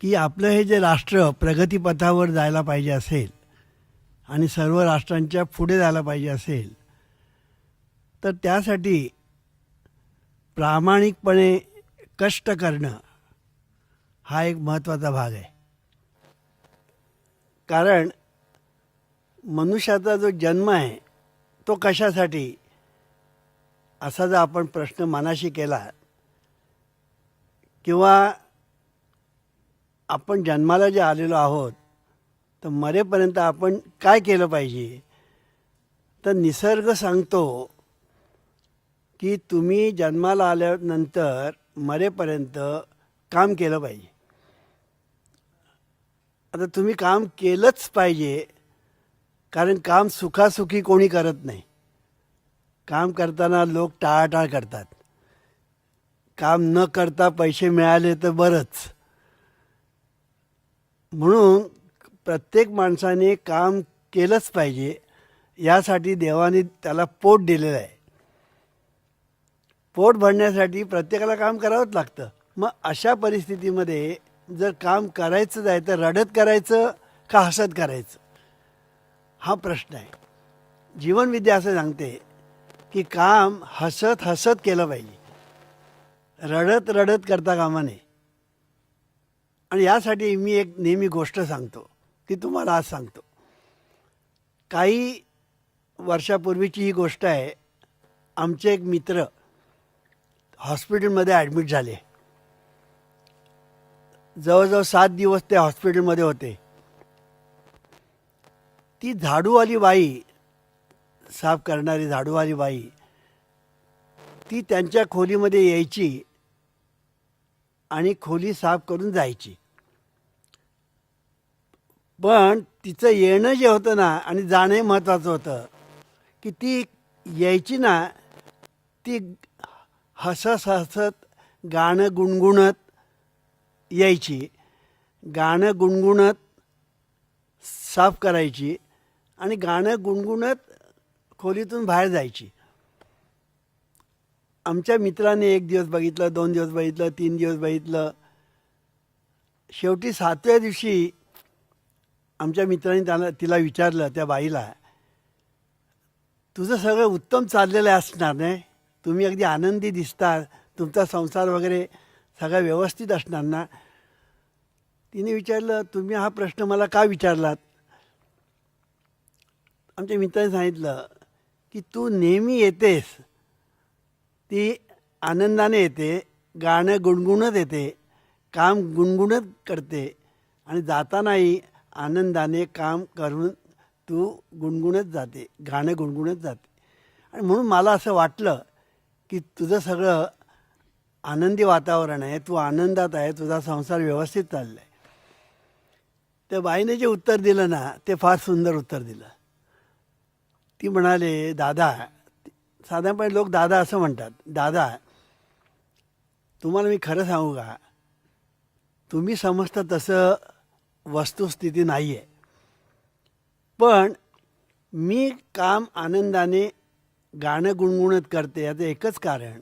की आपलं हे जे राष्ट्र प्रगतीपथावर जायला पाहिजे असेल आणि सर्व राष्ट्रांच्या पुढे जायला पाहिजे असेल तर त्यासाठी प्रामाणिकपणे कष्ट करणं हा एक महत्त्वाचा भाग आहे. कारण मनुष्याचा जो जन्म आहे तो कशासाठी असा जर आपण प्रश्न मनाशी केला किंवा आपण जन्माला जे आलेलो आहोत तर मरेपर्यंत आपण काय केलं पाहिजे तर निसर्ग सांगतो की तुम्ही जन्माला आल्यानंतर मरेपर्यंत काम केलं पाहिजे. आता तुम्ही काम केलंच पाहिजे कारण काम सुखासुखी कोणी करत नाही. काम करताना लोक टाळाटाळ करतात. काम न करता पैसे मिळाले तर बरंच. म्हणून प्रत्येक माणसाने काम केलंच पाहिजे. यासाठी देवाने त्याला पोट दिलेलं आहे. पोट भरण्यासाठी प्रत्येकाला काम करावंच लागतं. मग अशा परिस्थितीमध्ये जर काम करायचं आहे तर रडत करायचं का हसत करायचं हा प्रश्न आहे. जीवनविद्या असं सांगते की काम हसत हसत केलं पाहिजे, रडत रडत करता कामा नये. आणि यासाठी मी एक नेहमी गोष्ट सांगतो ती तुम्हाला आज सांगतो. काही वर्षापूर्वीची ही गोष्ट आहे. आमचे एक मित्र हॉस्पिटलमध्ये ॲडमिट झाले. जवळजवळ 7 दिवस ते हॉस्पिटलमध्ये होते. ती झाडूवाली बाई, साफ करणारी झाडूवाली बाई, ती त्यांच्या खोलीमध्ये यायची आणि खोली साफ करून जायची. पण तिचं येणं जे होतं ना आणि जाणं महत्त्वाचं होतं की ती यायची ना ती हसत हसत गाणं गुणगुणत यायची, गाणं गुणगुणत साफ करायची आणि गाणं गुणगुणत खोलीतून बाहेर जायची. आमच्या मित्राने 1 दिवस बघितलं, 2 दिवस बघितलं, 3 दिवस बघितलं. शेवटी 7व्या दिवशी आमच्या मित्राने तिला विचारलं, त्या बाईला, तुझं सगळं उत्तम चाललेलं असणार नाही, तुम्ही अगदी आनंदी दिसता, तुमचा संसार वगैरे सगळा व्यवस्थित असणार ना. तिने विचारलं, तुम्ही हा प्रश्न मला का विचारलात. आमच्या मित्राने सांगितलं की तू नेहमी येतेस, ती आनंदाने येते, गाणं गुणगुणत येते, काम गुणगुणत करते आणि जातानाही आनंदाने काम करून तू गुणगुणत जाते, गाणं गुणगुणत जाते. आणि म्हणून मला असं वाटलं की तुझं सगळं आनंदी वातावरण आहे, तू आनंदात आहे, तुझा संसार व्यवस्थित चालला आहे. त्या बाईने जे उत्तर दिलं ना ते फार सुंदर उत्तर दिलं. ती म्हणाले, दादा, साधारणपणे लोक दादा असं म्हणतात, दादा तुम्हाला मी खरं सांगू का, तुम्ही समजता तसं वस्तुस्थिती नाही आहे. पण मी काम आनंदाने गाणं गुणगुणत करते याचं एकच कारण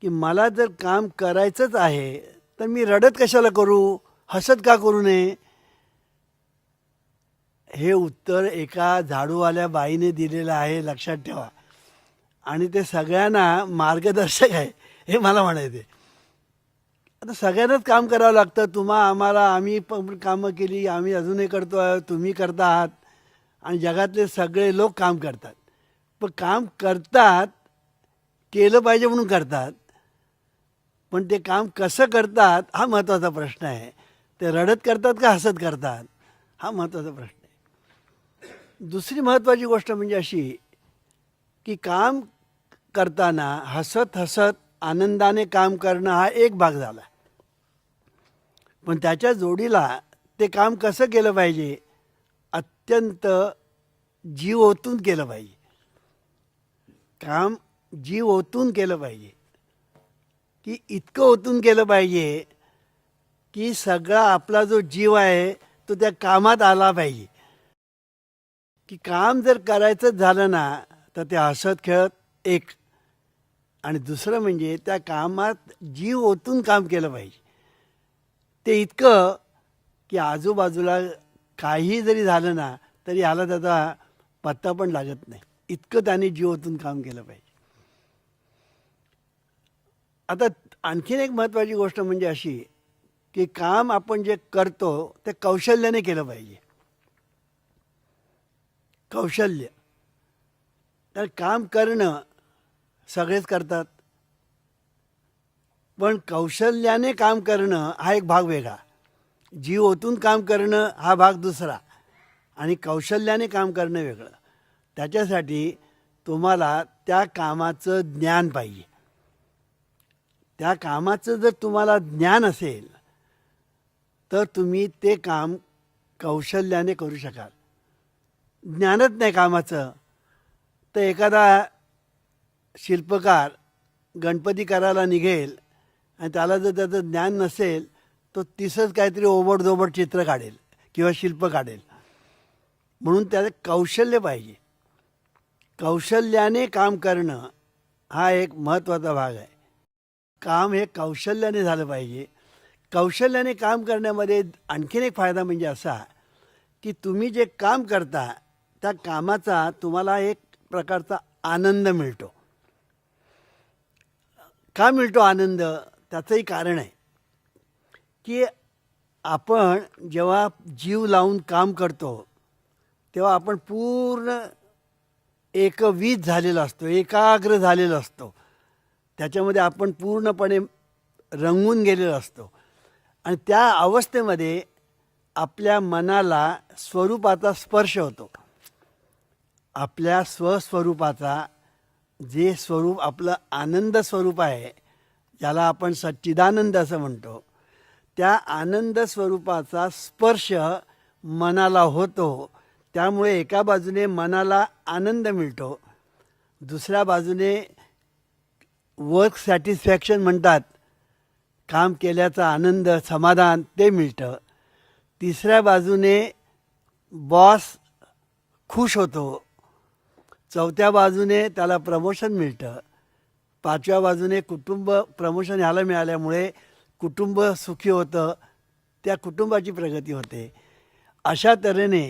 की मला जर काम करायचंच आहे तर मी रडत कशाला करू, हसत का करू नये. हे उत्तर एका झाडूवाल्या बाईने दिलेलं आहे, लक्षात ठेवा. आणि ते सगळ्यांना मार्गदर्शक आहे हे मला म्हणायचे. आता सगळ्यांनाच काम करावं लागतं. आम्हाला, आम्ही पण कामं केली, आम्ही अजूनही करतो आहे, तुम्ही करता आहात आणि जगातले सगळे लोक काम करतात. पण काम करतात, केलं पाहिजे म्हणून करतात, पण ते काम कसं करतात हा महत्त्वाचा प्रश्न आहे. ते रडत करतात का हसत करतात हा महत्त्वाचा प्रश्न आहे. दुसरी महत्त्वाची गोष्ट म्हणजे अशी की काम करताना हसत हसत आनंदाने काम करणं हा एक भाग झाला. पण त्याच्या जोडीला ते काम कसं केलं पाहिजे, अत्यंत जीव ओतून केलं पाहिजे. काम जीव ओतून केलं पाहिजे की इतकं ओतून केलं पाहिजे की सगळा आपला जो जीव आहे तो त्या कामात आला पाहिजे. की काम जर करायचंच झालं ना तर ते हसत खेळत एक, आणि दुसरं म्हणजे त्या कामात जीव ओतून काम केलं पाहिजे. ते इतकं की आजूबाजूला काही जरी झालं ना तरी याला त्याचा पत्ता पण लागत नाही, इतकं त्याने जीव ओतून काम केलं पाहिजे. आता आणखीन एक महत्त्वाची गोष्ट म्हणजे अशी की काम आपण जे करतो ते कौशल्याने केलं पाहिजे. कौशल्य, तर काम करणं सगळेच करतात, पण कौशल्याने काम करणं हा एक भाग वेगळा, जीव ओतून काम करणं हा भाग दुसरा, आणि कौशल्याने काम करणं वेगळं. त्याच्यासाठी तुम्हाला त्या कामाचं ज्ञान पाहिजे. त्या कामाचं जर तुम्हाला ज्ञान असेल तर तुम्ही ते काम कौशल्याने करू शकाल. ज्ञानच नाही कामाचं तर एखादा शिल्पकार गणपती करायला निघेल आणि त्याला जर त्याचं ज्ञान नसेल तो तिसंच काहीतरी ओबडधोबड चित्र काढेल किंवा शिल्प काढेल. म्हणून त्याला कौशल्य पाहिजे. कौशल्याने काम करणं हा एक महत्त्वाचा भाग आहे. काम हे कौशल्याने झालं पाहिजे. कौशल्याने काम करण्यामध्ये आणखीन एक फायदा म्हणजे असा की तुम्ही जे काम करता त्या कामाचा तुम्हाला एक प्रकारचा आनंद मिळतो. का मिळतो आनंद? त्याचंही कारण आहे की आपण जेव्हा जीव लावून काम करतो तेव्हा आपण पूर्ण एकवीत झालेलो असतो, एकाग्र झालेलो असतो. त्याच्यामध्ये आपण पूर्णपणे रंगून गेलेलो असतो आणि त्या अवस्थेमध्ये आपल्या मनाला स्वरूपाचा स्पर्श होतो. आपल्या स्वस्वरूपाचा जे स्वरूप आपलं आनंद स्वरूप आहे, ज्याला आपण सच्चिदानंद असं म्हणतो, त्या आनंद स्वरूपाचा स्पर्श मनाला होतो. त्यामुळे एका बाजूने मनाला आनंद मिळतो, दुसऱ्या बाजूने वर्क सॅटिस्फॅक्शन म्हणतात, काम केल्याचा आनंद समाधान ते मिळतं. तिसऱ्या बाजूने बॉस खुश होतो. चौथ्या बाजूने त्याला प्रमोशन मिळतं. पाचव्या बाजूने कुटुंब प्रमोशन ह्याला मिळाल्यामुळे कुटुंब सुखी होतं, त्या कुटुंबाची प्रगती होते. अशा तऱ्हेने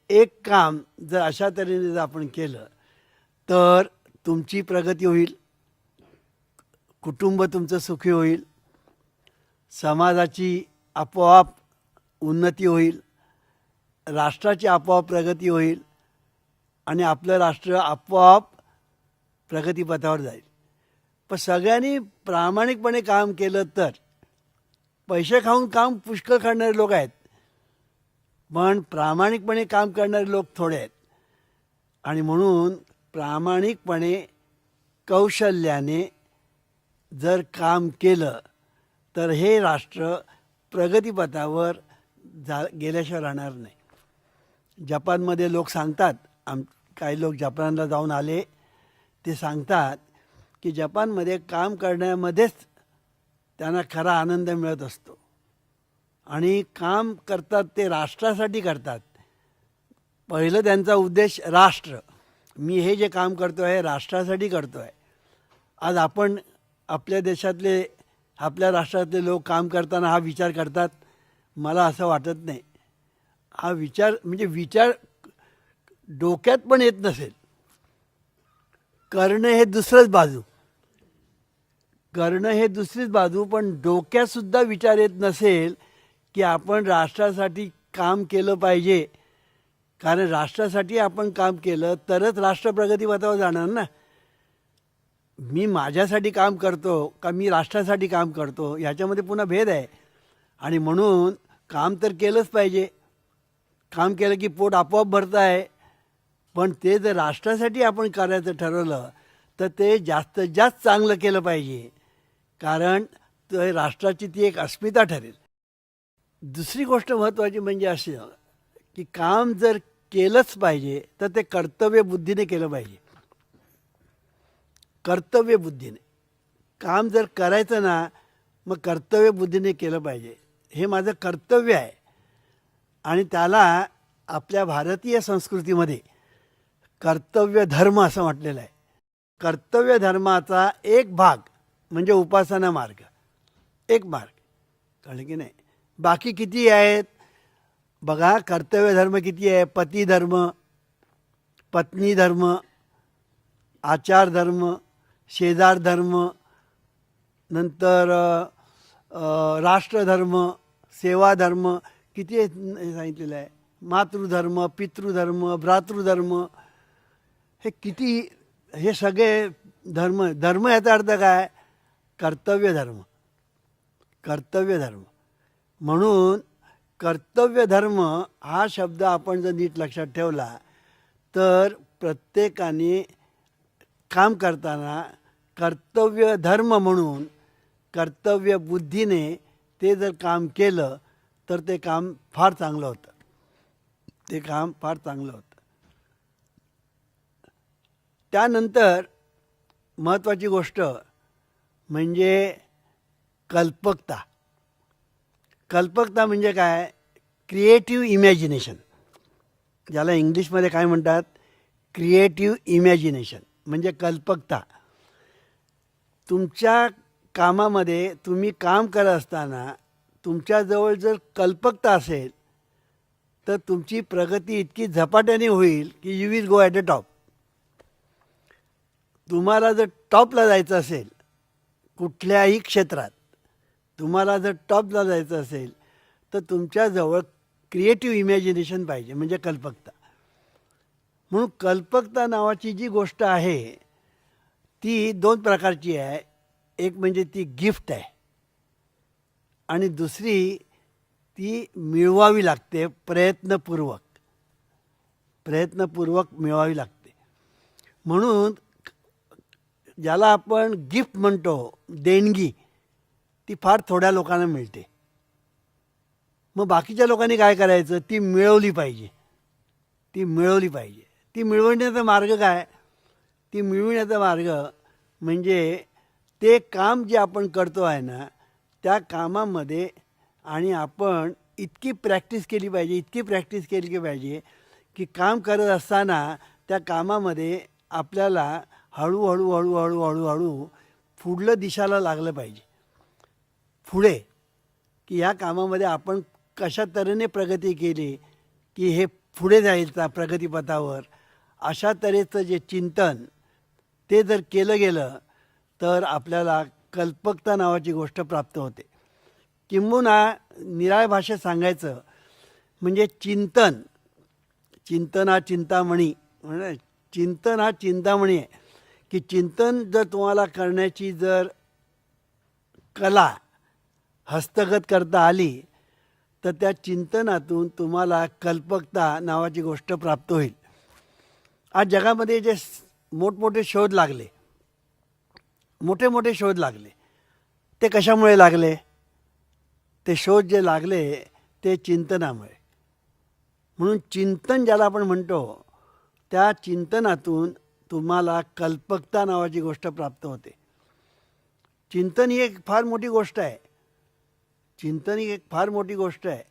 एक काम जर अशा तऱ्हेने जर आपण केलं तर तुमची प्रगती होईल, कुटुंब तुमचं सुखी होईल, समाजाची आपोआप उन्नती होईल, राष्ट्राची आपोआप प्रगती होईल आणि आपलं राष्ट्र आपोआप प्रगतीपथावर जाईल. पण सगळ्यांनी प्रामाणिकपणे काम केलं तर, पैसे खाऊन काम पुष्कळ करणारे लोक आहेत पण प्रामाणिकपणे काम करणारे लोक थोडे आहेत. आणि म्हणून प्रामाणिकपणे कौशल्याने जर काम केलं तर हे राष्ट्र प्रगतीपथावर गेल्याशिवाय राहणार नाही. जपानमध्ये लोक सांगतात, काही लोक जपानला जाऊन आले, ते सांगतात की जपानमध्ये काम करण्यामध्येच त्यांना खरा आनंद मिळत असतो. आणि काम करतात ते राष्ट्रासाठी करतात. पहिलं त्यांचा उद्देश राष्ट्र, मी हे जे काम करतो आहे राष्ट्रासाठी करतो आहे. आज आपण आपल्या देशातले आपल्या राष्ट्रातले लोक काम करताना हा विचार करतात? मला असं वाटत नाही. हा विचार म्हणजे विचार डोक्यात पण येत नसेल. करणं हे दुसरंच बाजू, करणं हे दुसरीच बाजू, पण डोक्यातसुद्धा विचार येत नसेल की आपण राष्ट्रासाठी काम केलं पाहिजे. कारण राष्ट्रासाठी आपण काम केलं तरच राष्ट्र प्रगतीपथावर जाणार ना. मी माझ्यासाठी काम करतो का मी राष्ट्रासाठी काम करतो ह्याच्यामध्ये पुन्हा भेद आहे. आणि म्हणून काम तर केलंच पाहिजे. काम केलं की पोट आपोआप भरतं आहे. पण ते जर राष्ट्रासाठी आपण करायचं ठरवलं तर ते जास्तीत जास्त चांगलं केलं पाहिजे, कारण ते राष्ट्राची ती एक अस्मिता ठरेल. दुसरी गोष्ट महत्त्वाची म्हणजे अशी की काम जर केलंच पाहिजे तर ते कर्तव्यबुद्धीने केलं पाहिजे. कर्तव्यबुद्धीने काम जर करायचं ना मग कर्तव्यबुद्धीने केलं पाहिजे. हे माझं कर्तव्य आहे. आणि त्याला आपल्या भारतीय संस्कृतीमध्ये कर्तव्य धर्म असं म्हटलेलं आहे. कर्तव्य धर्माचा एक भाग म्हणजे उपासना मार्ग, एक मार्ग, कळलं की नाही. बाकी किती आहेत? बघा कर्तव्य धर्म किती आहे. पती धर्म, पत्नी धर्म, आचार धर्म, शेजार धर्म, नंतर राष्ट्रधर्म, सेवा धर्म किती हे सांगितलेलं आहे. मातृधर्म, पितृधर्म, भ्रातृधर्म, हे किती, हे सगळे धर्म. धर्म याचा अर्थ काय? कर्तव्य धर्म. कर्तव्य धर्म. म्हणून कर्तव्य धर्म हा शब्द आपण जर नीट लक्षात ठेवला तर प्रत्येकाने काम करताना कर्तव्य धर्म म्हणून कर्तव्य बुद्धीने ते जर काम केलं तर ते काम फार चांगलं होतं. ते काम फार चांगलं होतं. त्यानंतर महत्त्वाची गोष्ट म्हणजे कल्पकता. कल्पकता म्हणजे काय? क्रिएटिव्ह इमॅजिनेशन, ज्याला इंग्लिशमध्ये काय म्हणतात? क्रिएटिव्ह इमॅजिनेशन म्हणजे कल्पकता. तुमच्या कामामध्ये तुम्ही काम करत असताना तुमच्याजवळ जर कल्पकता असेल तर तुमची प्रगती इतकी झपाट्याने होईल की you will go at the top. तुम्हाला जर टॉपला जायचं असेल कुठल्याही क्षेत्रात, तुम्हाला जर टॉपला जायचं असेल तर तुमच्याजवळ क्रिएटिव्ह इमॅजिनेशन पाहिजे, म्हणजे कल्पकता. म्हणून कल्पकता नावाची जी गोष्ट आहे ती दोन प्रकारची आहे. एक म्हणजे ती गिफ्ट आहे आणि दुसरी ती मिळवावी लागते प्रयत्नपूर्वक. प्रयत्नपूर्वक मिळवावी लागते. म्हणून ज्याला आपण गिफ्ट म्हणतो, देणगी, ती फार थोड्या लोकांना मिळते. मग बाकीच्या लोकांनी काय करायचं? ती मिळवली पाहिजे. ती मिळवली पाहिजे. ती मिळवण्याचा मार्ग काय? ती मिळवण्याचा मार्ग म्हणजे ते काम जे आपण करतो आहे ना त्या कामामध्ये आणि आपण इतकी प्रॅक्टिस केली पाहिजे, इतकी प्रॅक्टिस केली पाहिजे की काम करत असताना त्या कामामध्ये आपल्याला हळूहळू हळूहळू हळूहळू पुढलं दिशाला लागलं पाहिजे. पुढे की ह्या कामामध्ये आपण कशा तऱ्हेने प्रगती केली की हे पुढे जाईल त्या प्रगतीपथावर, अशा तऱ्हेचं जे चिंतन ते जर केलं गेलं तर आपल्याला कल्पकता नावाची गोष्ट प्राप्त होते. किंबहुना निराळ्या भाषेत सांगायचं म्हणजे चिंतन. चिंतन हा चिंतामणी, म्हणजे चिंतन हा चिंतामणी आहे की चिंतन जर तुम्हाला करण्याची जर कला हस्तगत करता आली तर त्या चिंतनातून तुम्हाला कल्पकता नावाची गोष्ट प्राप्त होईल. आज जगामध्ये जे मोठमोठे शोध लागले, मोठे मोठे शोध लागले, ते कशामुळे लागले? ते शोध जे लागले ते चिंतनामुळे. म्हणून चिंतन ज्याला आपण म्हणतो त्या चिंतनातून तुम्हाला कल्पकता नावाची गोष्ट प्राप्त होते. चिंतन ही एक फार मोठी गोष्ट आहे. चिंतन ही एक फार मोठी गोष्ट आहे.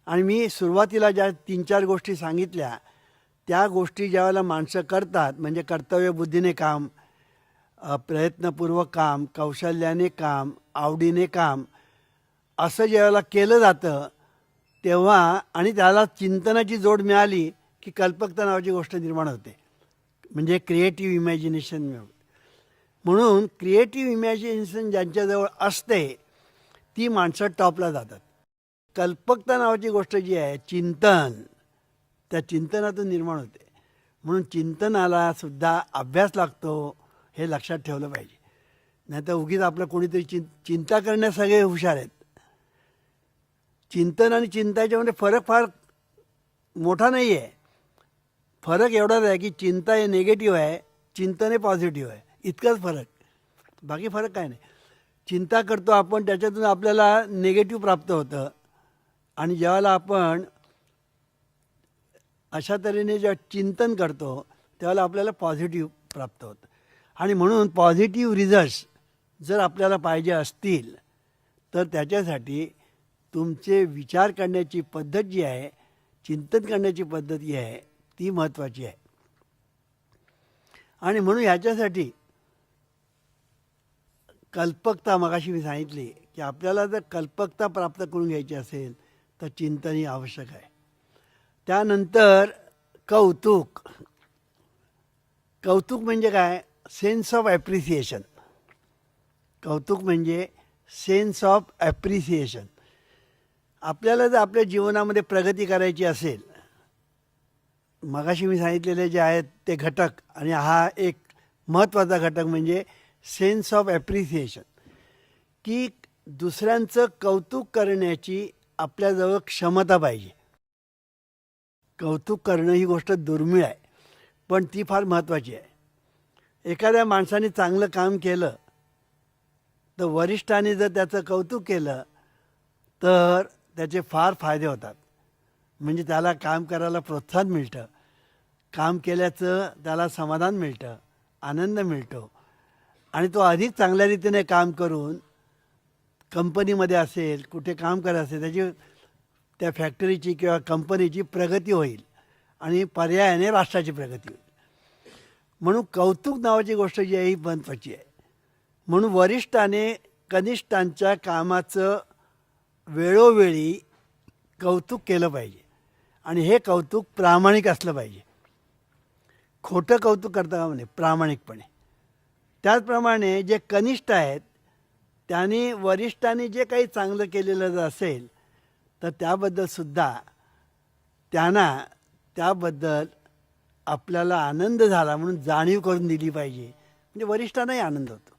आणि मी सुरुवातीला ज्या 3-4 गोष्टी सांगितल्या त्या गोष्टी ज्यावेळेला माणसं करतात, म्हणजे कर्तव्यबुद्धीने काम, प्रयत्नपूर्वक काम, कौशल्याने काम, आवडीने काम, असं ज्यावेळेला केलं जातं तेव्हा आणि त्याला चिंतनाची जोड मिळाली की कल्पकता नावाची गोष्ट निर्माण होते, म्हणजे क्रिएटिव्ह इमॅजिनेशन मिळवते. म्हणून क्रिएटिव्ह इमॅजिनेशन ज्यांच्याजवळ असते ती माणसं टॉपला जातात. कल्पकता नावाची गोष्ट जी आहे, चिंतन, त्या चिंतनातून निर्माण होते. म्हणून चिंतनाला सुद्धा अभ्यास लागतो, हे लक्षात ठेवलं पाहिजे. नाही तर उगीच आपलं कोणीतरी चिंता करण्यास सगळे हुशार आहेत. चिंतन आणि चिंताच्यामध्ये फरक फार मोठा नाही आहे. फरक एवढाच आहे की चिंता हे निगेटिव्ह आहे, चिंतन हे पॉझिटिव्ह आहे, इतकाच फरक. बाकी फरक काय नाही. चिंता करतो आपण, त्याच्यातून आपल्याला निगेटिव्ह प्राप्त होतं. आणि ज्यावेळेला आपण अशा तऱ्हेने जेव्हा चिंतन करतो त्यावेळेला आपल्याला पॉझिटिव्ह प्राप्त होतं. आणि म्हणून पॉझिटिव्ह रिझल्ट्स जर आपल्याला पाहिजे असतील तर त्याच्यासाठी तुमचे विचार करण्याची पद्धत जी आहे, चिंतन करण्याची पद्धत जी आहे ती महत्त्वाची आहे. आणि म्हणून ह्याच्यासाठी कल्पकता, मगाशी मी सांगितली की आपल्याला जर कल्पकता प्राप्त करून घ्यायची असेल तर चिंतन ही आवश्यक आहे. त्यानंतर कौतुक. कौतुक म्हणजे काय? Sense of appreciation. कौतुक म्हणजे सेन्स ऑफ ॲप्रिसिएशन. आपल्याला जर आपल्या जीवनामध्ये प्रगती करायची असेल, मगाशी मी सांगितलेले जे आहेत ते घटक, आणि हा एक महत्त्वाचा घटक म्हणजे सेन्स ऑफ ॲप्रिसिएशन, की दुसऱ्यांचं कौतुक करण्याची आपल्याजवळ क्षमता पाहिजे. कौतुक करणं ही गोष्ट दुर्मिळ आहे, पण ती फार महत्त्वाची आहे. एखाद्या माणसाने चांगलं काम केलं तर वरिष्ठांनी जर त्याचं कौतुक केलं तर त्याचे फार फायदे होतात. म्हणजे त्याला काम करायला प्रोत्साहन मिळतं, काम केल्याचं त्याला समाधान मिळतं, आनंद मिळतो, आणि तो अधिक चांगल्या रीतीने काम करून कंपनीमध्ये असेल, कुठे काम करत असेल, त्याची त्या फॅक्टरीची किंवा कंपनीची प्रगती होईल आणि पर्यायाने राष्ट्राची प्रगती होईल. म्हणून कौतुक नावाची गोष्ट जी आहे ही महत्त्वाची आहे. म्हणून वरिष्ठाने कनिष्ठांच्या कामाचं वेळोवेळी कौतुक केलं पाहिजे, आणि हे कौतुक प्रामाणिक असलं पाहिजे. खोटं कौतुक करता कामा नये, प्रामाणिकपणे. त्याचप्रमाणे जे कनिष्ठ आहेत त्यांनी वरिष्ठांनी जे काही चांगलं केलेलं जर असेल तर त्याबद्दलसुद्धा त्यांना त्याबद्दल आपल्याला आनंद झाला म्हणून जाणीव करून दिली पाहिजे. म्हणजे वरिष्ठांनाही आनंद होतो.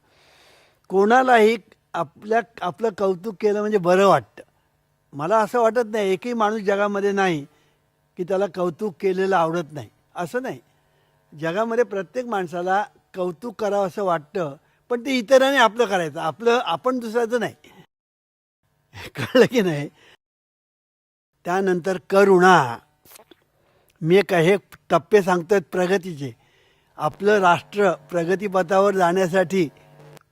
कोणालाही आपलं कौतुक केलं म्हणजे बरं वाटतं. मला असं वाटत नाही एकही माणूस जगामध्ये नाही की त्याला कौतुक केलेलं आवडत नाही, असं नाही. जगामध्ये प्रत्येक माणसाला कौतुक करावं असं वाटतं, पण ते इतरांनी आपलं करायचं, आपण दुसऱ्याचं नाही. कळलं की नाही? त्यानंतर करुणा. मी हे टप्पे सांगतोय प्रगतीचे. आपलं राष्ट्र प्रगतीपथावर जाण्यासाठी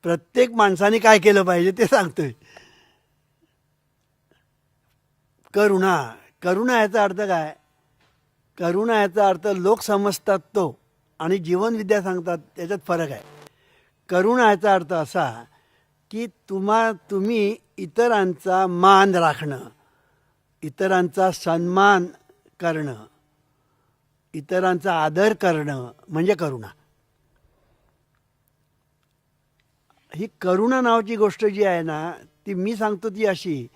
प्रत्येक माणसाने काय केलं पाहिजे ते सांगतोय. करुणा. करुणा याचा अर्थ काय? करुणा याचा अर्थ लोक समजतात तो आणि जीवनविद्या सांगतात त्याच्यात फरक आहे. करुणा याचा अर्थ असा की तुम्ही इतरांचा मान राखणं, इतरांचा सन्मान करणं, इतरांचा आदर करणं म्हणजे करुणा. ही करुणा नावाची गोष्ट जी आहे ना, ती मी सांगतो ती अशी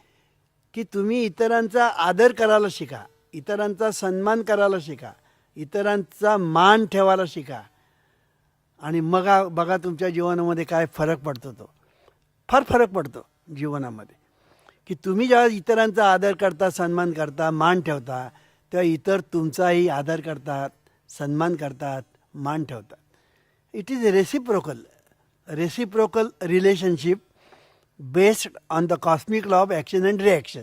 की तुम्ही इतरांचा आदर करायला शिका, इतरांचा सन्मान करायला शिका, इतरांचा मान ठेवायला शिका, आणि मग बघा तुमच्या जीवनामध्ये काय फरक पडतो. तो फार फरक पडतो जीवनामध्ये, की तुम्ही जेव्हा इतरांचा आदर करता, सन्मान करता, मान ठेवता, तेव्हा इतर तुमचाही आदर करतात, सन्मान करतात, मान ठेवतात. It is reciprocal relationship based on the cosmic law of action and reaction.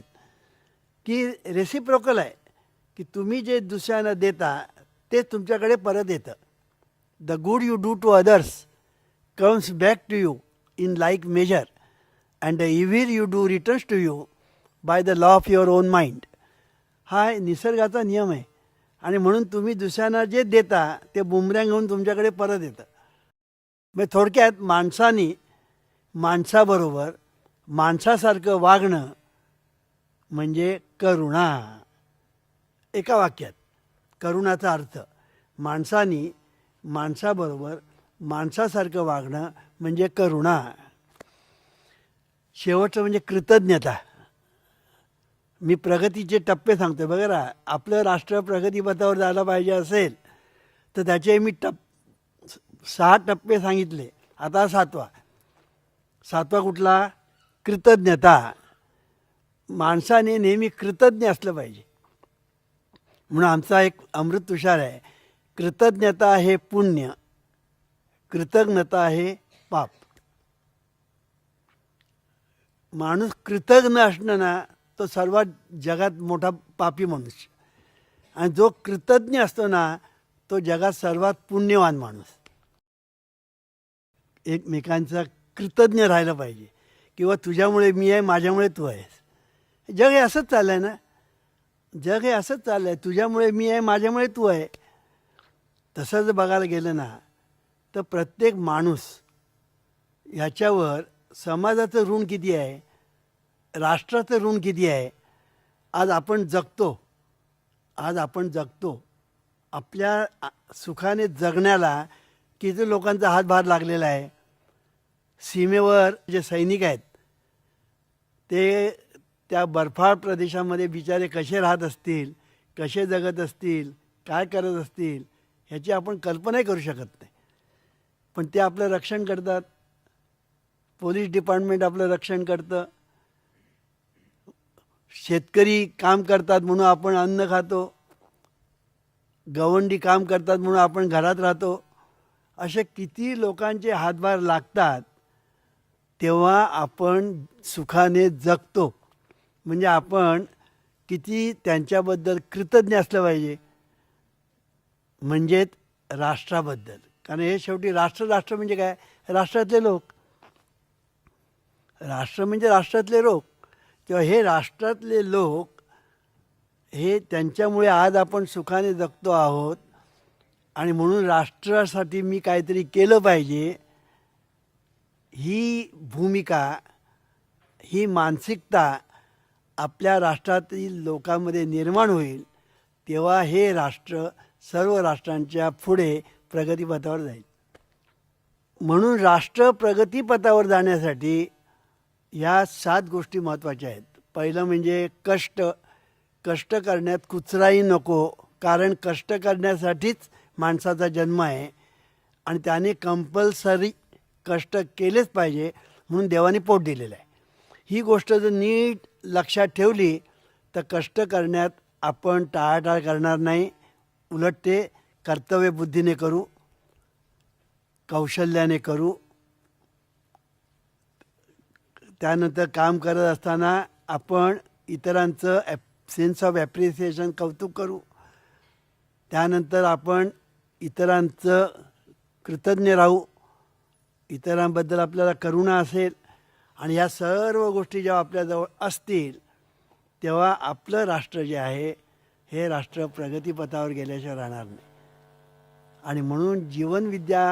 की रेसिप्रोकल आहे, की तुम्ही जे दुसऱ्यांना देता ते तुमच्याकडे परत येतं. The good you do to others comes back to you in like measure, and the evil you do returns to you by the law of your own mind. हा निसर्गाचा नियम आहे, आणि म्हणून तुम्ही दुसऱ्यांना जे देता ते बुमरँग होऊन तुमच्याकडे परत येतं. मग थोडक्यात माणसाने माणसाबरोबर माणसासारखं वागणं म्हणजे करुणा. एका वाक्यात करुणाचा अर्थ माणसाने माणसाबरोबर माणसासारखं वागणं म्हणजे करुणा. शेवटचं म्हणजे कृतज्ञता. मी प्रगतीचे टप्पे सांगतो बघा. आपलं राष्ट्र प्रगतीपथावर जायला पाहिजे असेल तर त्याचे मी 6 टप्पे सांगितले. आता सातवा कुठला? कृतज्ञता. माणसाने नेहमी कृतज्ञ असलं पाहिजे. म्हणून आमचा एक अमृत तुषार आहे, कृतज्ञता हे पुण्य, कृतज्ञता हे पाप. माणूस कृतज्ञ असणं ना, तो सर्वात जगात मोठा पापी मनुष्य, आणि जो कृतज्ञ असतो ना तो जगात सर्वात पुण्यवान माणूस. एकमेकांचा कृतज्ञ राहिलं पाहिजे, किंवा तुझ्यामुळे मी आहे, माझ्यामुळे तू आहेस. जग हे असंच चाललं आहे ना, जग हे असंच चाललं आहे. तुझ्यामुळे मी आहे, माझ्यामुळे तू आहे. तसं जर बघायला गेलं ना तर प्रत्येक माणूस ह्याच्यावर समाजाचं ऋण किती आहे, राष्ट्राचं ऋण किती आहे. आज आपण जगतो, आज आपण जगतो, आपल्या सुखाने जगण्याला किती लोकांचा हातभार लागलेला आहे. सीमेवर जे सैनिक आहेत ते त्या बर्फाळ प्रदेशामध्ये बिचारे कसे राहत असतील, कसे जगत असतील, काय करत असतील ह्याची आपण कल्पनाही करू शकत नाही. पण ते आपलं रक्षण करतात. पोलीस डिपार्टमेंट आपलं रक्षण करतं. शेतकरी काम करतात म्हणून आपण अन्न खातो. गवंडी काम करतात म्हणून आपण घरात राहतो. असे किती लोकांचे हातभार लागतात तेव्हा आपण सुखाने जगतो. म्हणजे आपण किती त्यांच्याबद्दल कृतज्ञ असलं पाहिजे. म्हणजेच राष्ट्राबद्दल. कारण हे शेवटी राष्ट्र म्हणजे काय, राष्ट्रातले लोक. राष्ट्र म्हणजे राष्ट्रातले लोक. तेव्हा हे राष्ट्रातले लोक हे त्यांच्यामुळे आज आपण सुखाने जगतो आहोत. आणि म्हणून राष्ट्रासाठी मी काहीतरी केलं पाहिजे ही भूमिका, ही मानसिकता आपल्या राष्ट्रातील लोकांमध्ये निर्माण होईल. तेव्हा हे राष्ट्र सर्व राष्ट्रांच्या पुढे प्रगतीपथावर जाईल. म्हणून राष्ट्र प्रगतीपथावर जाण्यासाठी ह्या 7 गोष्टी महत्त्वाच्या आहेत. पहिलं म्हणजे कष्ट. कष्ट करण्यात कुचराई नको. कारण कष्ट करण्यासाठीच माणसाचा जन्म आहे आणि त्याने कंपल्सरी कष्ट केलेच पाहिजे म्हणून देवाने पोट दिलेलं आहे. ही गोष्ट जर नीट लक्षात ठेवली तर कष्ट करण्यात आपण टाळाटाळ करणार नाही. उलट ते कर्तव्यबुद्धीने करू, कौशल्याने करू. त्यानंतर काम करत असताना आपण इतरांचं सेन्स ऑफ ॲप्रिसिएशन, कौतुक करू. त्यानंतर आपण इतरांचं कृतज्ञ राहू. इतरांबद्दल आपल्याला करुणा असेल. आणि ह्या सर्व गोष्टी जेव्हा आपल्याजवळ असतील तेव्हा आपलं राष्ट्र जे आहे हे राष्ट्र प्रगतीपथावर गेल्याशिवाय राहणार नाही. आणि म्हणून जीवनविद्या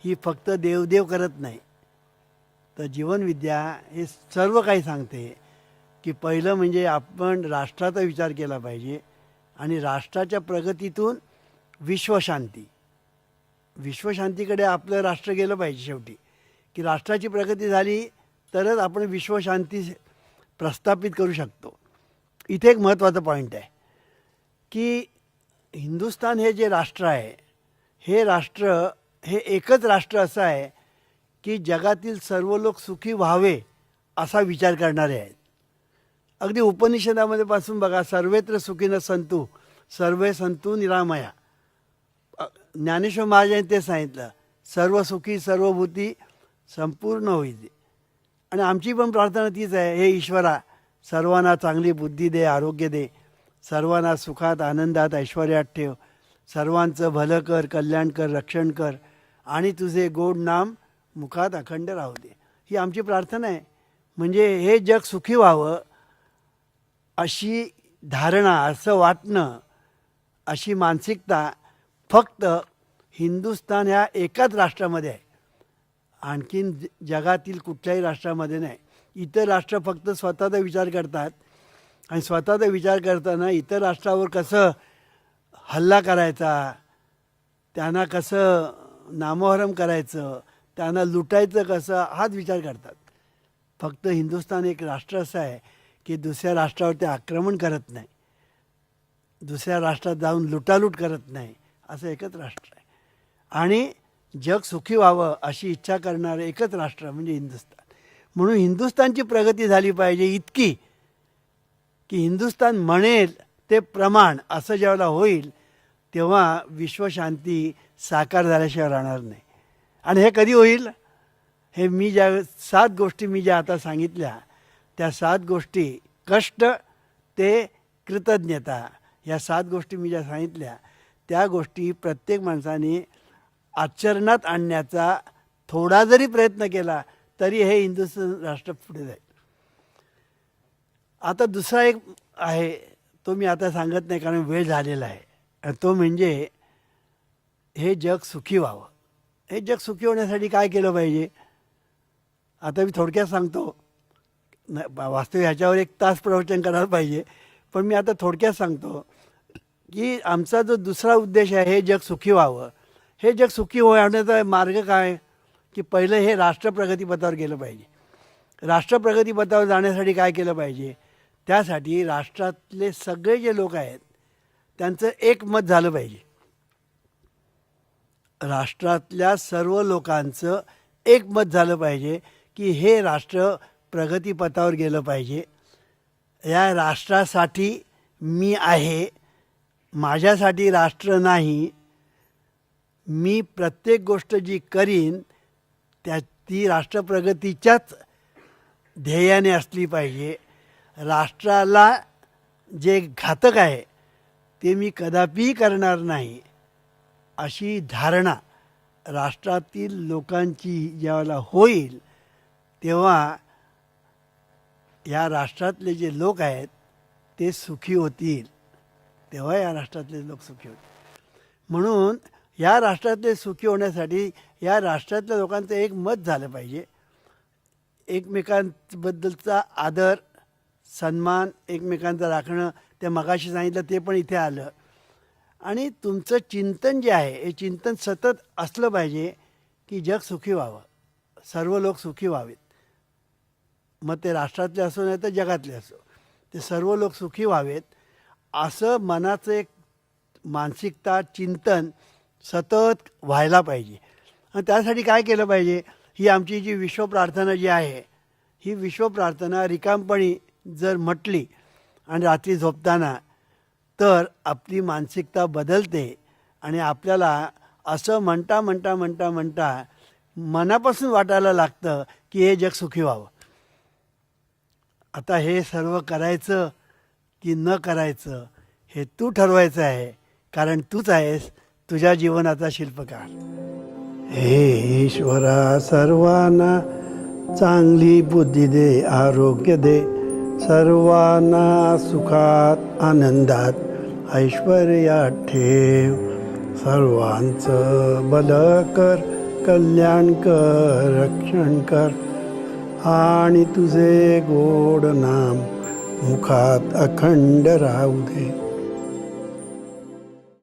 ही फक्त देवदेव करत नाही, तर जीवनविद्या हे सर्व काही सांगते की पहिलं म्हणजे आपण राष्ट्राचा विचार केला पाहिजे आणि राष्ट्राच्या प्रगतीतून विश्वशांती. विश्वशांतीकडे आपलं राष्ट्र गेलं पाहिजे. शेवटी की राष्ट्राची प्रगती झाली तरच आपण विश्वशांती प्रस्थापित करू शकतो. इथे एक महत्त्वाचा पॉईंट आहे की हिंदुस्थान हे जे राष्ट्र आहे हे राष्ट्र हे एकच राष्ट्र असं आहे की जगातील सर्व लोक सुखी व्हावे असा विचार करणारे आहेत. अगदी उपनिषदामध्ये पासून बघा, सर्वेत्र सुखीनं संतु सर्वे संतु निरामया. ज्ञानेश्वर महाराजांनी ते सांगितलं, सर्व सुखी सर्वभूती संपूर्ण होईल. आणि आमची पण प्रार्थना तीच आहे, हे ईश्वरा सर्वांना चांगली बुद्धी दे, आरोग्य दे, सर्वांना सुखात आनंदात ऐश्वर्यात ठेव, सर्वांचं भलं कर, कल्याण कर, रक्षण कर आणि तुझे गोड नाम मुखात अखंड राहू दे. ही आमची प्रार्थना आहे. म्हणजे हे जग सुखी व्हावं अशी धारणा, असं वाटणं, अशी मानसिकता फक्त हिंदुस्थान ह्या एकाच राष्ट्रामध्ये आहे. आणखीन जगातील कुठल्याही राष्ट्रामध्ये नाही. इतर राष्ट्र फक्त स्वतःचा विचार करतात आणि स्वतःचा विचार करताना इतर राष्ट्रावर कसं हल्ला करायचा, त्यांना कसं नामोहरम करायचं, त्यांना लुटायचं कसं, हाच विचार करतात. फक्त हिंदुस्थान एक राष्ट्र असं आहे की दुसऱ्या राष्ट्रावर ते आक्रमण करत नाही, दुसऱ्या राष्ट्रात जाऊन लुटालूट करत नाही. असं एकच राष्ट्र आहे. आणि जग सुखी व्हावं अशी इच्छा करणारं एकच राष्ट्र म्हणजे हिंदुस्थान. म्हणून हिंदुस्थानची प्रगती झाली पाहिजे इतकी की हिंदुस्थान म्हणेल ते प्रमाण असं ज्यावेळेला होईल तेव्हा विश्वशांती साकार झाल्याशिवाय राहणार नाही. आणि हे कधी होईल? हे मी ज्या 7 गोष्टी मी ज्या आता सांगितल्या त्या 7 गोष्टी, कष्ट ते कृतज्ञता, या 7 गोष्टी मी ज्या सांगितल्या त्या गोष्टी प्रत्येक माणसाने आचरणात आणण्याचा थोडा जरी प्रयत्न केला तरी हे हिंदुस्थान राष्ट्र पुढे जाईल. आता दुसरा एक आहे, तो मी आता सांगत नाही कारण वेळ झालेला आहे. तो म्हणजे हे जग सुखी व्हावं. हे जग सुखी होण्यासाठी काय केलं पाहिजे? आता मी थोडक्यात सांगतो. वास्तविक ह्याच्यावर 1 तास प्रवचन करायला पाहिजे, पण मी आता थोडक्यात सांगतो की आमचा जो दुसरा उद्देश आहे हे जग सुखी व्हावं. हे जग सुखी होण्याचा मार्ग काय, की पहिलं हे राष्ट्र प्रगतीपथावर गेलं पाहिजे. राष्ट्र प्रगतीपथावर जाण्यासाठी काय केलं पाहिजे, त्यासाठी राष्ट्रातले सगळे जे लोक आहेत त्यांचं एकमत झालं पाहिजे. राष्ट्रातल्या सर्व लोकांचं एकमत झालं पाहिजे की हे राष्ट्र प्रगतीपथावर गेलं पाहिजे. या राष्ट्रासाठी मी आहे, माझ्यासाठी राष्ट्र नाही. मी प्रत्येक गोष्ट जी करीन ती राष्ट्रप्रगतीच्याच ध्येयाने असली पाहिजे. राष्ट्राला जे घातक आहे ते मी कदापिही करणार नाही, अशी धारणा राष्ट्रातील लोकांची ज्यावेळेला होईल तेव्हा या राष्ट्रातले जे लोक आहेत ते सुखी होतील. तेव्हा या राष्ट्रातले लोक सुखी होतील. म्हणून या राष्ट्रातले सुखी होण्यासाठी या राष्ट्रातल्या लोकांचं एक मत झालं पाहिजे. एकमेकांबद्दलचा आदर सन्मान एकमेकांचं राखणं, ते मगाशी सांगितलं ते पण इथे आलं. आणि तुमचं चिंतन जे आहे हे चिंतन सतत असलं पाहिजे की जग सुखी व्हावं, सर्व लोक सुखी व्हावेत. मग ते राष्ट्रातले असो नाही तर जगातले असो, ते सर्व लोक सुखी व्हावेत असं मनाचं एक मानसिकता चिंतन सतत व्हायला पाहिजे. आणि त्यासाठी काय केलं पाहिजे, ही आमची जी विश्वप्रार्थना जी आहे ही विश्वप्रार्थना रिकामपणी जर म्हटली आणि रात्री झोपताना तर आपली मानसिकता बदलते आणि आपल्याला असं म्हणता म्हणता म्हणता म्हणता मनापासून वाटायला लागतं की हे जग सुखी व्हावं. आता हे सर्व करायचं की न करायचं हे तू ठरवायचं आहे, कारण तूच आहेस तुझ्या जीवनाचा शिल्पकार. हे ईश्वरा सर्वांना चांगली बुद्धी दे, आरोग्य दे, सर्वांना सुखात आनंदात ऐश्वर्यात ठेव. सर्वांचं भलं कर, कल्याण कर, रक्षण कर आणि तुझे गोड नाम मुखात अखंड राहू दे.